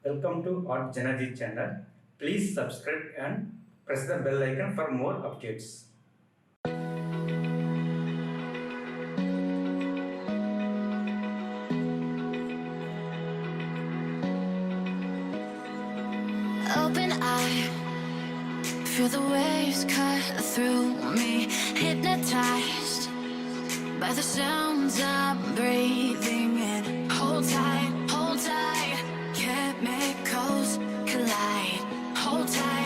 Welcome to artjanag channel. Please subscribe and press the bell icon for more updates. Open eye, feel the waves cut through me, hypnotized by the sounds I'm breathing in. Hold tight, chemicals collide. Hold tight.